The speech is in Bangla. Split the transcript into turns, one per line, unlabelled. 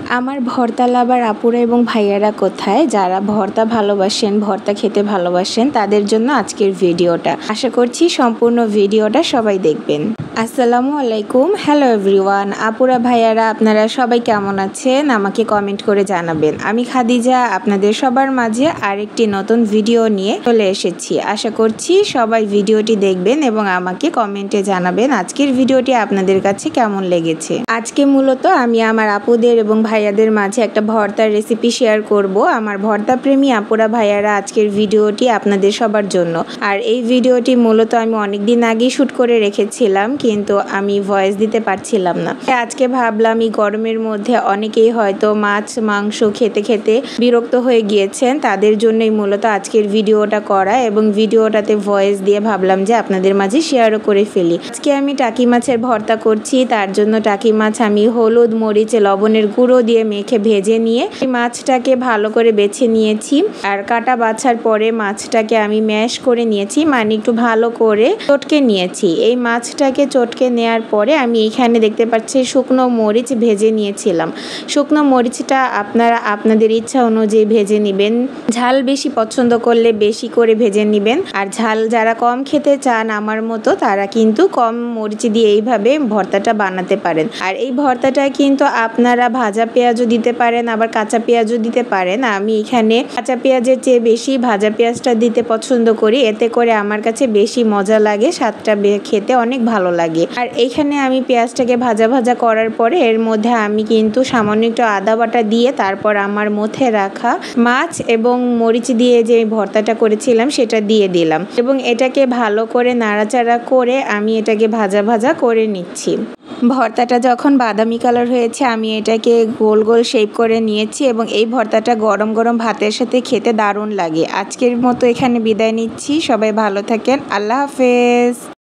আমার ভর্তা লাভার আপুরা এবং ভাইয়ারা কোথায়? যারা ভর্তা ভালোবাসেন, ভর্তা খেতে ভালোবাসেন, তাদের জন্য আজকের ভিডিওটা। আশা করছি সম্পূর্ণ ভিডিওটা সবাই দেখবেন। আসসালামু আলাইকুম, হ্যালো এভরিওয়ান। আপুরা ভাইয়ারা আপনারা সবাই কেমন আছেন? আমাকে কমেন্ট করে জানাবেন। আমি খাদিজা আপনাদের সবার মাঝে আরেকটি নতুন ভিডিও নিয়ে চলে এসেছি। আশা করছি সবাই ভিডিওটি দেখবেন এবং আমাকে কমেন্টে জানাবেন আজকের ভিডিওটি আপনাদের কাছে কেমন লেগেছে। আজকে মূলত আমি আমার আপুদের এবং ভাইয়াদের মাঝে একটা ভর্তার রেসিপি শেয়ার করব। আমার ভর্তা প্রেমী আপুরা ভাইয়ারা আজকের ভিডিওটি আপনাদের সবার জন্য। আর এই ভিডিওটি মূলত আমি অনেকদিন আগেই শ্যুট করে রেখেছিলাম, কিন্তু আমি ভয়েস দিতে পারছিলাম না। আজকে ভাবলাম এই গরমের মধ্যে অনেকেই হয়তো মাছ মাংস খেতে খেতে বিরক্ত হয়ে গিয়েছেন, তাদের জন্যই মূলত আজকের ভিডিওটা করা এবং ভিডিওটাতে ভয়েস দিয়ে ভাবলাম যে আপনাদের মাঝে শেয়ারও করে ফেলি। আজকে আমি টাকি মাছের ভর্তা করছি। তার জন্য টাকি মাছ আমি হলুদ মরিচ লবণের গুঁড়ো দিয়ে মেখে ভেজে নিয়ে এই মাছটাকে ভালো করে বেছে নিয়েছি। আর কাটা বাছার পরে মাছটাকে আমি ম্যাশ করে নিয়েছি, মানে একটু ভালো করে চটকে নিয়েছি। এই মাছটাকে চটকে নেওয়ার পরে আমি এখানে দেখতে পাচ্ছি শুকনো মরিচ ভেজে নিয়েছিলাম। শুকনো মরিচটা আপনারা আপনাদের ইচ্ছা অনুযায়ী ভেজে নেবেন। ঝাল বেশি পছন্দ করলে বেশি করে ভেজে নেবেন, আর ঝাল যারা কম খেতে চান আমার মতো তারা কিন্তু কম মরিচ দিয়ে এইভাবে ভর্তাটা বানাতে পারেন। আর এই ভর্তাটা কিন্তু আপনারা ভাজা পেঁয়াজও দিতে পারেন, আবার কাঁচা পেঁয়াজও দিতে পারেন। আমি এখানে কাঁচা পেঁয়াজের চেয়ে বেশি ভাজা পেঁয়াজটা দিতে পছন্দ করি, এতে করে আমার কাছে বেশি মজা লাগে, স্বাদটা খেতে অনেক ভালো লাগে। আর এইখানে আমি পেঁয়াজটাকে ভাজা ভাজা করার পরে এর মধ্যে আমি কিন্তু সামান্য একটু আদা বাটা দিয়ে তারপর আমার মধ্যে রাখা মাছ এবং মরিচ দিয়ে যে ভর্তাটা করেছিলাম সেটা দিয়ে দিলাম এবং এটাকে ভালো করে নাড়াচাড়া করে আমি এটাকে ভাজা ভাজা করে নিচ্ছি। ভর্তাটা যখন বাদামি কালার হয়েছে আমি এটাকে গোল গোল শেপ করে নিয়েছি এবং এই ভর্তাটা গরম গরম ভাতের সাথে খেতে দারুণ লাগে। আজকের মতো এখানে বিদায় নিচ্ছি, সবাই ভালো থাকেন, আল্লাহ হাফেজ।